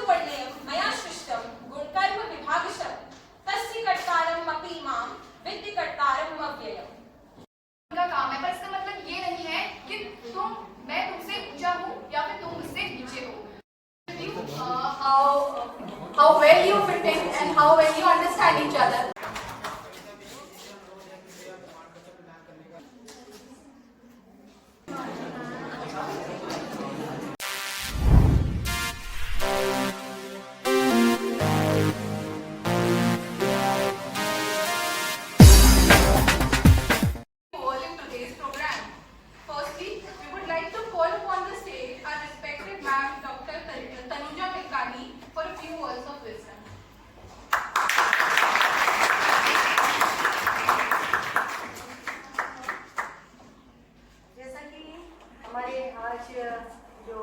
वर्णेयं मया सृष्टं गुणकर्म विभागशः तस्य कर्तारम् अपि मां विद्धि कर्तारम् अव्ययम्। उनका काम है, पर इसका मतलब ये नहीं है कि मैं तुमसे ऊंचा हूँ या फिर तुम मुझसे नीचे हो। How well you fit in and how well you understand each other. जो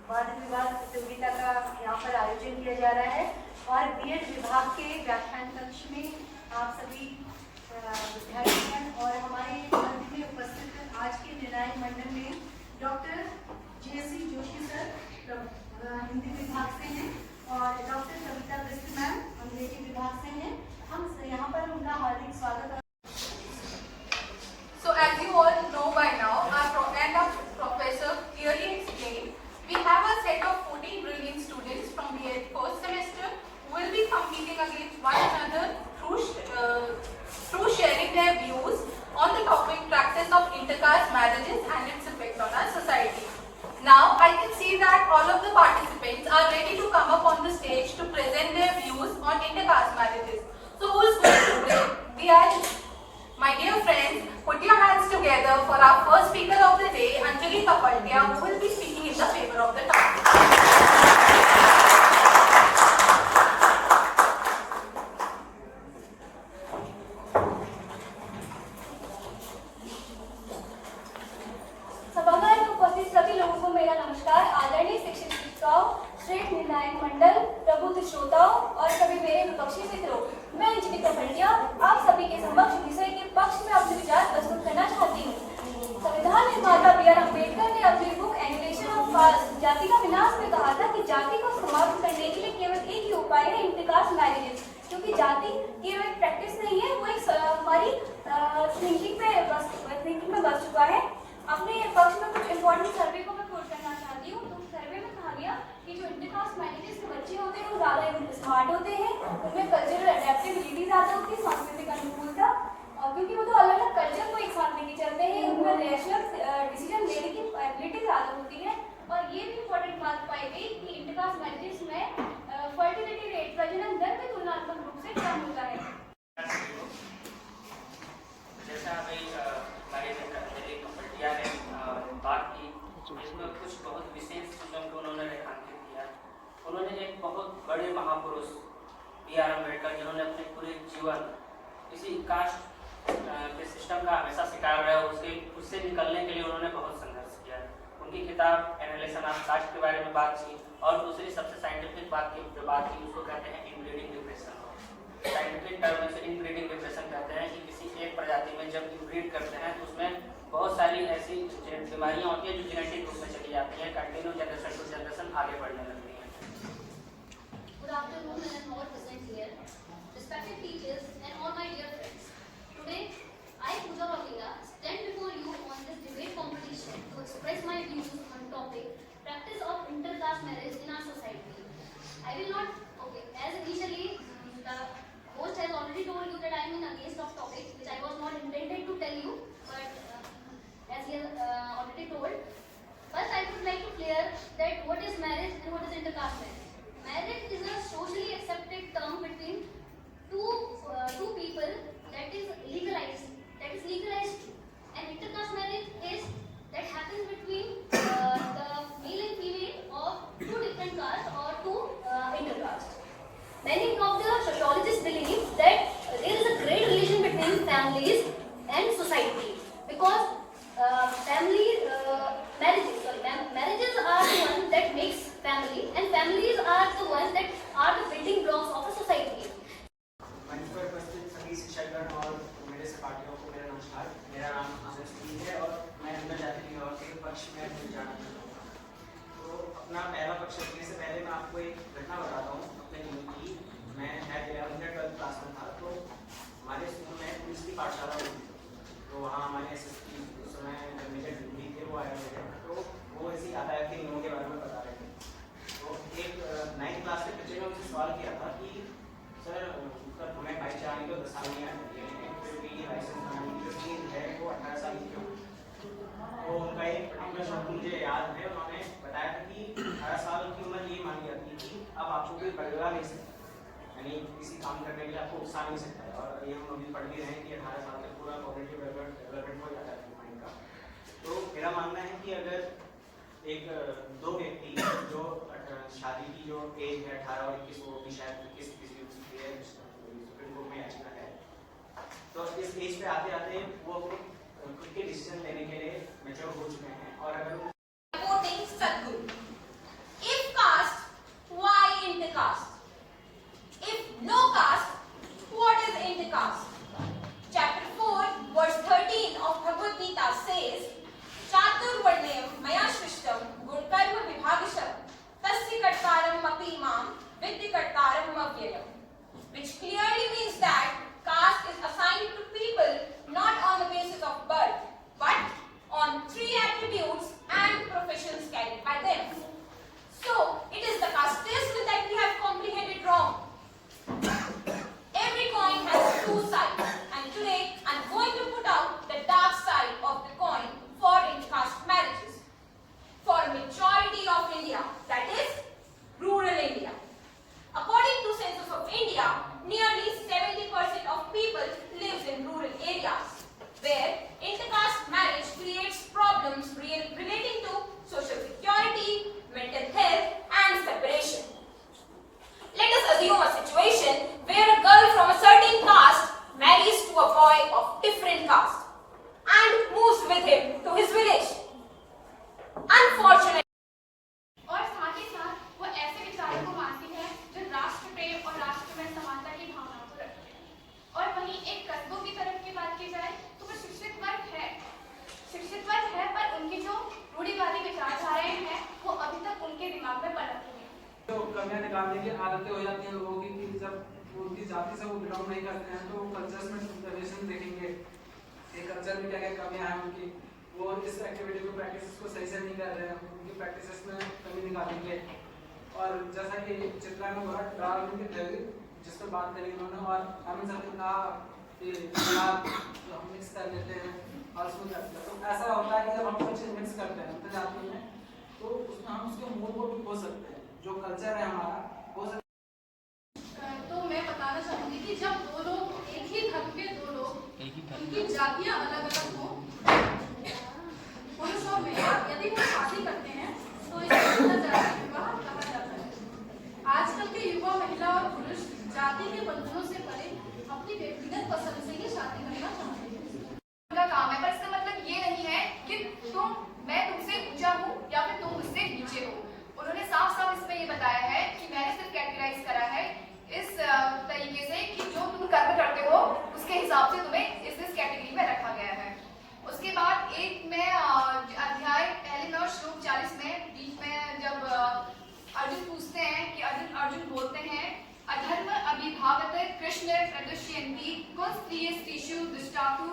वाद विवाद प्रतियोगिता का यहाँ पर आयोजन किया जा रहा है और बीएड विभाग के व्याख्यान कक्ष में आप सभी विद्यार्थीगण और हमारे मंच में उपस्थित आज के निर्णायक मंडल में doctor JC Joshi sir Hindi विभाग से हैं और डॉक्टर कविता बिस्ट मैम अंग्रेजी विभाग से हैं। हम यहाँ पर उनका हार्दिक स्वागत। So as you all know by now, our professor clearly explained, we have a set of 14 brilliant students from the first semester who will be competing against one another through sharing their views on the topic practice of intercaste marriages and its effect on our society. Now I can see that all of the participants are ready to come up on the stage to present their views on intercaste marriages. So who is going to begin? My dear friends, put your hands together for our first speaker of the day, Anjali Kapaltia, who will be speaking in the favor of the topic. सभागार में उपस्थित सभी लोगों को मेरा नमस्कार। आदरणीय शिक्षक शिक्षिकाओं, श्रेष्ठ निर्णायक मंडल, प्रबुद्ध श्रोताओं और सभी मेरे विपक्षी मित्रों, मैं अंजलि कपड़िया आप सभी के समक्ष विषय के पक्ष में अपने विचार प्रस्तुत करना चाहती हूँ। संविधान निर्माता B.R. अम्बेडकर ने अपनी बुक एनिमेशन ऑफ कास्ट जाति का विनाश में कहा था कि जाति को समाप्त करने के लिए केवल एक ही उपाय है, इंटरकास्ट मैरिजेस, क्योंकि जाति केवल एक प्रैक्टिस नहीं है, वो एक हमारी थिंकिंग में बस चुका है। अपने पक्ष में कुछ इंपॉर्टेंट सर्वे को मैं कोट करना चाहती हूँ। तो सर्वे में कहा गया कि जो इंटरकास्ट मैरिजेस के बच्चे होते हैं वो ज़्यादा स्मार्ट होते हैं, उनमें कल्चरल अडेप्टेबिलिटी ज़्यादा होती है, सांस्कृतिक अनुकूलता, क्योंकि वो तो अलग अलग कल्चर को एक साथ लेके चलते हैं, उनमें रैशनल डिसीजन लेने की एबिलिटी ज़्यादा होती है। और ये भी इंपॉर्टेंट बात पाई गई कि इंटरकास्ट मैरिजेस में फर्टिलिटी रेट प्रजनन दर में तुलनात्मक रूप से कम होता है। जैसा अभी हमारे अंजलि कपड़िया ने बात की, इसमें कुछ बहुत विशेष चीज़ों को उन्होंने रेखांकित किया। उन्होंने एक बहुत बड़े महापुरुष B.R. अम्बेडकर, जिन्होंने अपने पूरे जीवन किसी कास्ट के सिस्टम का हमेशा शिकार रहे, उससे निकलने के लिए उन्होंने बहुत संघर्ष किया। उनकी किताब एनालिसिस ऑफ कास्ट के बारे में बात की और दूसरी सबसे साइंटिफिक बात की जो बात की उसको कहते हैं इनब्रीडिंग डिप्रेशन। साइंटिफिक टर्म से इनब्रीडिंग डिप्रेशन कहते हैं कि किसी एक प्रजाति में जब इनब्रीड करते हैं तो उसमें बहुत सारी ऐसी बीमारियां होती हैं जो जेनेटिक रूप में चली जाती हैं, कंटिन्यू जनरेशन टू जनरेशन आगे बढ़ने लगती हैं। Good afternoon and all present here, respected teachers and all my dear friends. Today, I, Pooja Vakila, stand before you on this debate competition to express my views on topic practice of intercaste marriage in our society. I will not, as initially the host has already told you that I am in against of topic, which I was not intended to tell you, but as he has already told, first I would like to clear that what is marriage and what is intercaste marriage. Marriage is a socially accepted term between two people that is legalized. And intercaste marriage is that happens between the male and female of two different castes or two intercaste. Many of the sociologists believe that there is a great relation between families and society because marriages are the ones that makes family and families are the ones that are the building blocks of a society. मंच पर उपस्थित सभी शिक्षकगण और मेरे सहपाठियों को मेरा नमस्कार। मेरा नाम आनंद है और मैं अंदर जाति विभाग के पक्ष में जाना चाहता हूँ। तो अपना पहला पक्ष रखने से पहले मैं आपको एक घटना बताता हूँ अपने जीवन की। मैं 12th क्लास में था, तो हमारे स्कूल में पुलिस की पाठशाला हुई, तो वहाँ हमारे SSP उस समय मेजर ड्यूटी थे, वो आए हुए थे, तो वो ऐसी यातायात के नियमों के बारे में बता रहे थे। तो एक 9th क्लास के बच्चे ने उनसे सवाल किया था कि सर हमें बाइक चलाने को 10 साल नहीं आती है, फिर भी ये लाइसेंस बनाने की जो चीज़ है वो 18 साल की क्यों? तो उनका एक पर्टिकुलर शब्द मुझे याद है, उन्होंने बताया था कि 18 साल की उम्र ये मानी जाती है कि अब आपको कोई बदला नहीं सकता, यानी किसी काम करने के लिए आपको उकसा नहीं सकता है। और ये हम अभी पढ़ भी रहे हैं कि 18 साल तक पूरा कॉग्निटिव डेवलपमेंट हो जाता है माइंड का। तो मेरा मानना है कि अगर दो व्यक्ति जो शादी की जो एज है 18 और 21, वो भी शायद 21 सुप्रीम कोर्ट में याचिका है, तो इस एज पे आते आते वो खुद के डिसीजन लेने के लिए मैच्योर हो चुके हैं। और अगर Quoting Sadhguru. If caste, why intercaste? If no caste, what is intercaste? Chapter 4, verse 13 of Bhagavad Gita says, Chaturvarnyam maya shrishtam gunkarma vibhagasham tasya kartaram api imam vidya kartaram avyayam, which clearly means that caste is assigned to people not on the basis of birth, but on 3 attributes and professions carried by them. So, it is the casteism that we have comprehended wrong. Every coin has 2 sides, and today I am going to put out the dark side of the coin for intercaste marriages. For majority of India, that is, rural India. According to Census of India, nearly 70% of people lives in rural areas, where intercaste marriage creates problems relating to social security, mental health and separation. Let us assume a situation where a girl from a certain caste marries to a boy of different caste and moves with him to his village. Unfortunately, और साथ ही साथ वो ऐसे विचारों को मानती है जो राष्ट्र प्रेम और राष्ट्र में समानता की भावना को रखते हैं। और वहीं एक कस्बों की तरफ की बात की जाए तो वो शिक्षित वर्ग है, पर उनकी जो रूढ़िवादी विचारधाराएं हैं वो अभी तक उनके दिमाग में पनप रही हैं। तो कमियां निकालने की आदतें हो जाती हैं लोगों की कि जब उनकी जाति से वो बिलोंग नहीं करते हैं तो कल्चर्स में डेविएशन देखेंगे कि कल्चर में क्या क्या कमियां हैं उनकी, वो इस एक्टिविटी को प्रैक्टिस को सही से नहीं कर रहे हैं, उनकी प्रैक्टिसेस में कमी निकालेंगे। और जैसा कि चित्रा में हुआ डार्विन की थ्योरी जिस पर बात करी उन्होंने, और अमित सर ने कहा कि हम मिक्स कर लेते हैं और उसमें करते हैं, तो ऐसा होता है कि जब हम कुछ मिक्स करते हैं तो जाति में, तो उसमें हम उसके मूल को भी खो सकते हैं, जो कल्चर है हमारा हो सकता है। तो मैं बताना चाहूंगी कि जब दो लोग एक ही धर्म के दो लोग उनकी जातियां अलग अलग हो, पुरुष और महिला यदि वो शादी करते हैं तो इसे अंतरजातीय विवाह कहा जाता है। आजकल के युवा महिला और पुरुष जाति के बंधनों से परे अपनी व्यक्तिगत पसंद से ही शादी करना चाहते हैं। उनका काम है, पर इसका मतलब ये नहीं है कि मैं तुमसे ऊंचा हूँ या फिर तुम मुझसे नीचे हो। उन्होंने साफ साफ इसमें ये बताया है कि मैंने सिर्फ कैटेगराइज करा है इस तरीके से कि जो तुम कर्म करते हो उसके हिसाब से तुम्हें इस कैटेगरी में रखा गया है। उसके बाद एक में अध्याय पहले में और श्लोक 40 में बीच में जब अर्जुन पूछते हैं कि अर्जुन बोलते हैं अधर्म अभिभावत कृष्ण प्रदुष्यन्ति कुस्त्रियस्त्रिषु दुष्टासु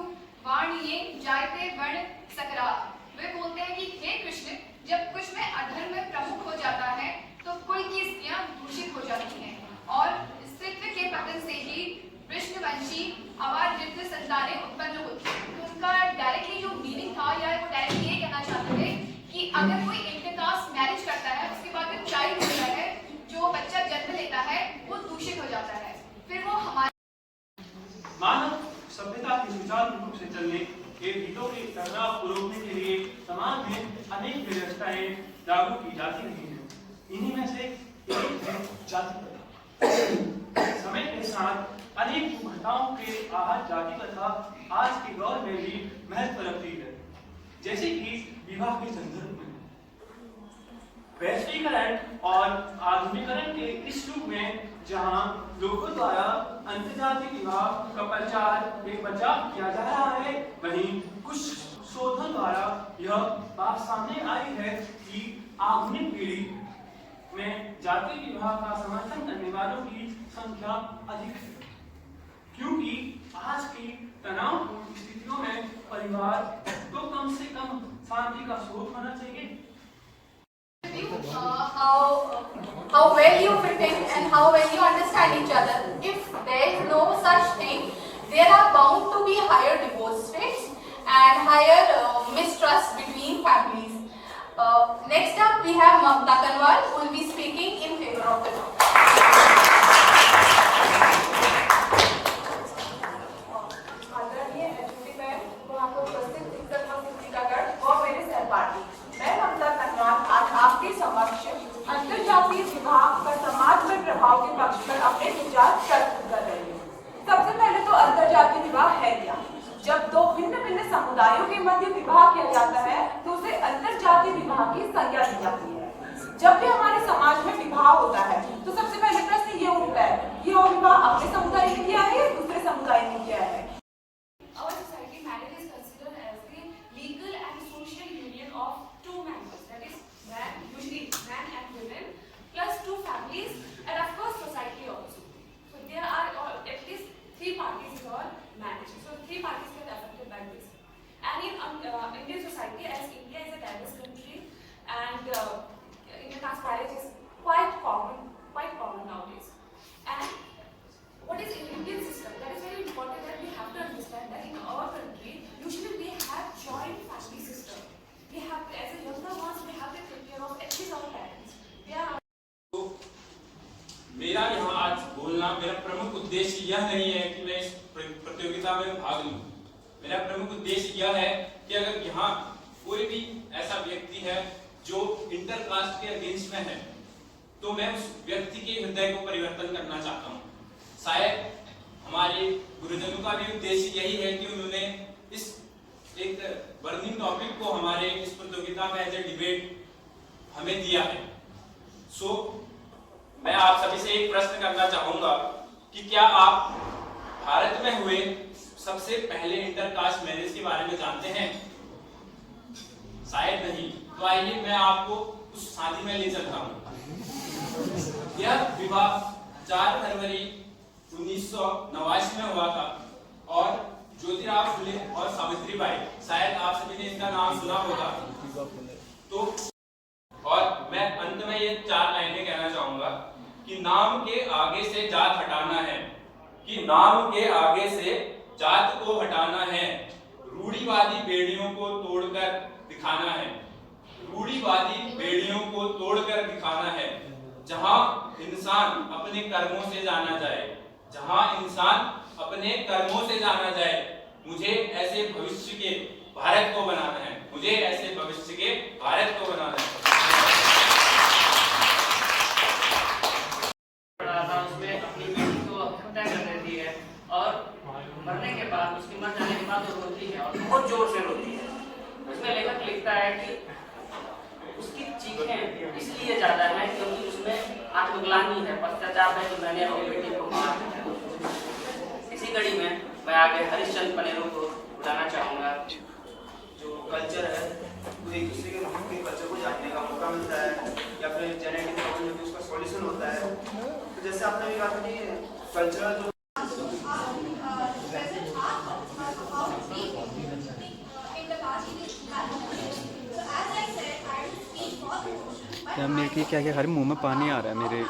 वाणिये जायते वर्ण सकरा। वे बोलते हैं कि हे कृष्ण, जब कुछ में अधर्म प्रमुख हो जाता है तो कुल की स्त्रियां दूषित हो जाती हैं और स्त्रीत्व के पतन से ही कृष्णवंशी अवादृत संतानें उत्पन्न होती हैं। तो उनका डायरेक्टली जो मीनिंग था या वो डायरेक्टली ये कहना चाहते थे कि अगर कोई इंटरकास्ट मैरिज करता है उसके बाद जो चाइल्ड होता है, जो बच्चा जन्म लेता है, वो दूषित हो जाता है, फिर वो हमारे मानव सभ्यता के सुचारू रूप से चलने के हितों के टकराव को रोकने के लिए समाज में अनेक व्यवस्थाएं लागू की जाती रही हैं। इन्हीं में से एक है जाति प्रथा। समय के साथ अनेक घटनाओं के आहत जाति प्रथा आज के दौर में भी महत्व रखती है, जैसे कि विवाह के संदर्भ में। वैश्वीकरण और आधुनिकीकरण के इस युग में जहां लोगों द्वारा अंतर्जातीय विवाह का प्रचार व बचाव किया जा रहा है, वहीं कुछ शोधों द्वारा यह बात सामने आई है कि आधुनिक पीढ़ी में जाति विवाह का समर्थन करने वालों की संख्या अधिक है, क्योंकि आज की तनावपूर्ण स्थितियों में परिवार तो कम से कम शांति का स्रोत होना चाहिए। How well you fit in and how well you understand each other. If there is no such thing, there are bound to be higher divorce rates and higher mistrust between families. Next up, we have Mamta Kanwal, who will be speaking in favor of the law. आदरणीय HOD ma'am, आपको उपस्थित शिक्षक व शिक्षिकागण और मेरे सहपाठी, मैं ममता कनवाल आज आपके समक्ष अंतरजातीय विवाह का समाज में प्रभाव के पक्ष पर अपने विचार प्रस्तुत कर रही हूँ। सबसे पहले तो अंतरजातीय विवाह है क्या? जब दो भिन्न भिन्न समुदायों के मध्य विवाह किया जाता है तो उसे अंतरजातीय विवाह की संज्ञा दी जाती है। जब भी हमारे समाज में विवाह होता है तो सबसे पहले प्रश्न ये उठता है कि यह विवाह अपने समुदाय ने किया है या दूसरे समुदाय ने किया है। Our society marriage is considered as the legal and social union of two members, that is man, usually man and women, plus two families, and of course society also. So there are at least three parties in all marriage. So three parties get affected by this. And in Indian society, as India is a diverse country, and intercaste marriage is quite common nowadays. And what is Indian system? That is very important that we have to understand that in our country, usually we have joint family system. We have to, as a younger ones, we have to take care of at least our parents. They are मेरा यहाँ आज बोलना, मेरा प्रमुख उद्देश्य यह नहीं है कि मैं इस प्रतियोगिता में भाग लूं। मेरा प्रमुख उद्देश्य यह है कि अगर यहाँ कोई भी ऐसा व्यक्ति है जो इंटरकास्ट के अगेंस्ट में है, तो मैं उस व्यक्ति के हृदय को परिवर्तन करना चाहता हूँ। शायद हमारे गुरुजनों का भी उद्देश्य यही है कि उन्होंने इस एक बर्निंग टॉपिक को हमारे इस प्रतियोगिता में एज ए डिबेट हमें दिया है। मैं आप सभी से एक प्रश्न करना चाहूंगा कि क्या आप भारत में हुए सबसे पहले इंटरकास्ट मैरिज के बारे में जानते हैं? शायद नहीं। तो आइए मैं आपको उस शादी में ले चलता हूँ। यह विवाह 4 फरवरी 1989 में हुआ था और ज्योतिराव फुले और सावित्रीबाई, शायद आप सभी ने इनका नाम सुना होगा। तो और मैं अंत में ये 4 लाइनें कहना चाहूंगा कि नाम के आगे से जात हटाना है, कि नाम के आगे से जात को हटाना है, रूढ़िवादी बेड़ियों को तोड़कर दिखाना है, रूढ़िवादी बेड़ियों को तोड़कर दिखाना है। जहां इंसान अपने कर्मों से जाना जाए, जहां इंसान अपने कर्मों से जाना जाए, मुझे ऐसे भविष्य के भारत को बनाना है, मुझे ऐसे भविष्य के भारत को बनाना है। उसमें अपनी बेटी को हत्या कर देती है और मरने के बाद, उसकी मर जाने के बाद वो रोती है और बहुत जोर से रोती है। उसमें लेखक लिखता है कि उसकी चीखें इसलिए ज्यादा है क्योंकि उसमें आत्मग्लानि है, पश्चाताप है कि मैंने अपनी बेटी को मार दिया। इसी कड़ी में मैं आगे हरिश्चंद्र पनेरू को बुलाना चाहूंगा। जो कल्चर है वो एक दूसरे के कल्चर को जानने का मौका मिलता है या फिर जेनेटिक प्रॉब्लम जो उसका सॉल्यूशन होता है। तो जैसे आपने भी कहा कि कल्चरल जो क्या मेरे क्या क्या हर मुंह में पानी आ रहा है मेरे।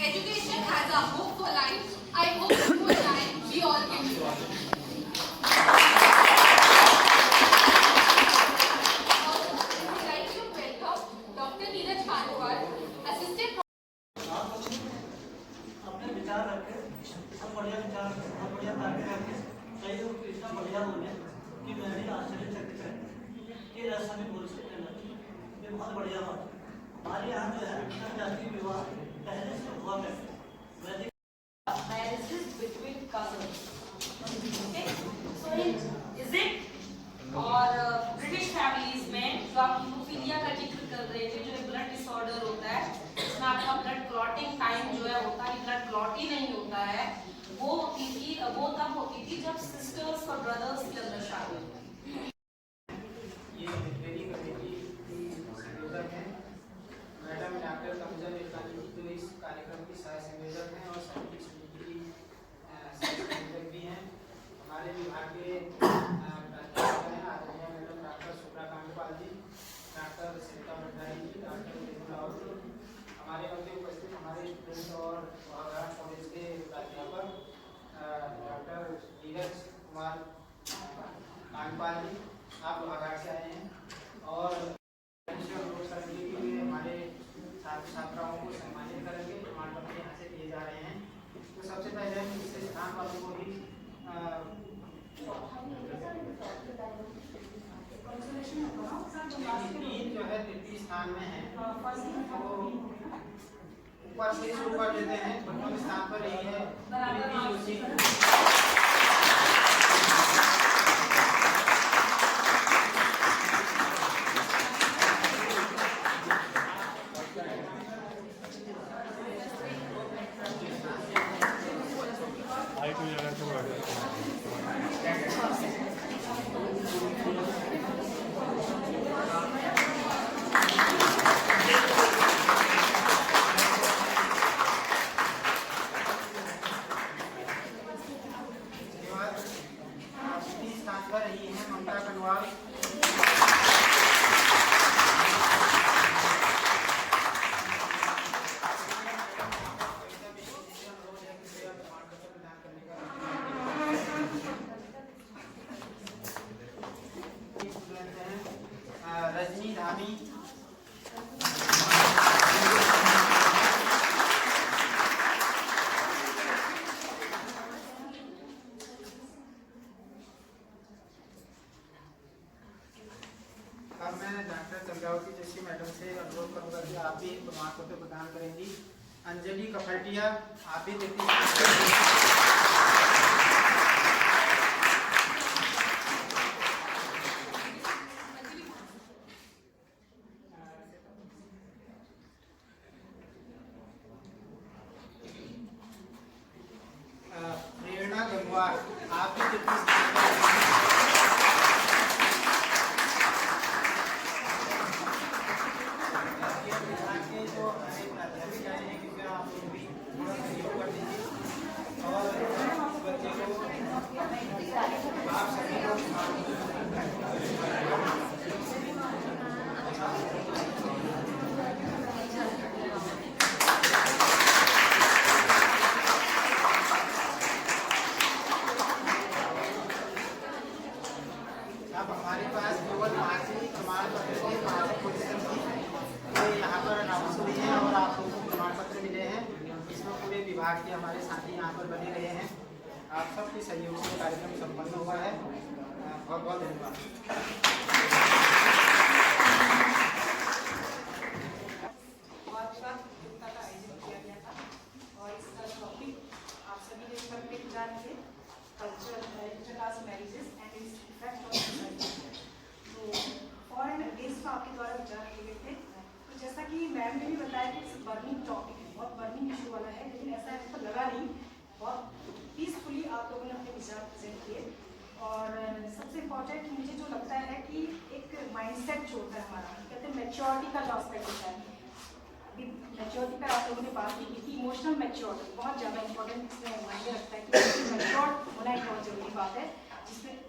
Education has a hope for life. I hope through time we all can do it. I would like to welcome Dr. Neeraj Khanwal, Assistant. अपने विचार रखे, सब बढ़िया विचार, बहुत बढ़िया तारीफ करके सही रूप इतना बढ़िया बोले कि मैं भी आश्चर्यचकित है कि ऐसा भी बोल सकते हैं। ये बहुत बढ़िया बात है। हमारे यहाँ जो है अंतरजातीय विवाह पहले से हुआ है। Marriages between cousins. Okay? So is it और ब्रिटिश फैमिलीज में जो आप हीमोफीलिया का जिक्र कर रहे थे, जो ब्लड डिसऑर्डर होता है, इसमें आपका ब्लड क्लॉटिंग टाइम जो है होता है, ब्लड क्लॉट ही नहीं होता है, वो तब होती थी जब सिस्टर्स और ब्रदर्स की अंदर शादी होती थी। ये मेरी कमेटी की संयोजक हैं मैडम डॉक्टर कमजल इरफानी जी, जो इस कार्यक्रम की सह संयोजक हैं और समिति की सह संयोजक भी हैं। हमारे विभाग के प्राध्यापक हैं आदरणीय मैडम डॉक्टर सुब्रा कांडपाल जी, डॉक्टर सरिता भंडारी जी, डॉक्टर बिपुल राउत, हमारे मध्य उपस्थित हमारे स्टूडेंट और महाराज कॉलेज के प्राध्यापक डॉक्टर नीरज कुमार कांडपाल जी, आप महाराज से आए हैं और समिति के लिए हमारे छात्र छात्राओं को सम्मानित करेंगे। प्रमाण पत्र यहाँ से दिए जा रहे हैं। तो सबसे पहले इस स्थान वालों को भी तीन जो है तृतीय स्थान में है, तो ऊपर से शुरू कर देते हैं। प्रथम स्थान पर यही है कृति जोशी। रजनी धामी, अब मैं डॉक्टर चंद्रावती जैसी मैडम से अनुरोध करूंगा कि आप भी प्रमाण पत्र प्रदान करेंगी। अंजलि कफलटिया, आप भी प्रेरणा गंगवार, आप भी अब हमारे पास केवल 5 ही प्रमाण पत्र के 5 पोजीशन थी, तो यहाँ पर अनाउंस हुई है और आप लोगों को प्रमाण पत्र मिले हैं। इसमें पूरे विभाग के हमारे साथी यहाँ पर बने रहे हैं। आप सबके सहयोग से कार्यक्रम संपन्न हुआ है। बहुत बहुत धन्यवाद। आपके द्वारा विचार किए गए थे। तो जैसा कि मैम ने भी बताया कि बर्निंग टॉपिक है, बहुत बर्निंग इशू वाला है, लेकिन ऐसा तो लगा नहीं। बहुत पीसफुली आप लोगों ने अपने विचार प्रेजेंट किए। और सबसे इम्पोर्टेंट मुझे जो लगता है कि एक माइंडसेट जो होता है हमारा, कहते हैं मैच्योरिटी का जो एस्पेक्ट होता है। अभी मैच्योरिटी पर आप लोगों ने बात की थी, इमोशनल मैच्योरिटी बहुत ज़्यादा इंपॉर्टेंट इसमें मायने रखता है कि मैच्योर्ड होना एक बहुत जरूरी बात है,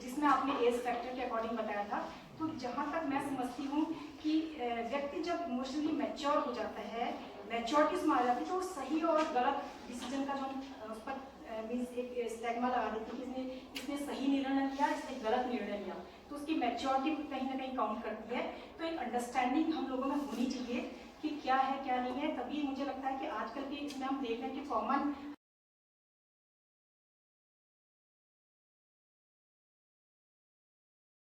जिसमें आपने एज फैक्टर के अकॉर्डिंग बताया था। तो जहाँ तक मैं समझती हूँ कि व्यक्ति जब इमोशनली मैच्योर हो जाता है, मैच्योरिटी में आ जाती है, तो सही और गलत डिसीजन का जो उस पर मीन्स एक स्टैग्मा लगा देती है कि इसने सही निर्णय लिया, इसने गलत निर्णय लिया, तो उसकी मैच्योरिटी कहीं ना कहीं काउंट करती है। तो एक अंडरस्टैंडिंग हम लोगों में होनी चाहिए कि क्या है क्या नहीं है। तभी मुझे लगता है कि आजकल के इसमें हम देख रहे हैं कि कॉमन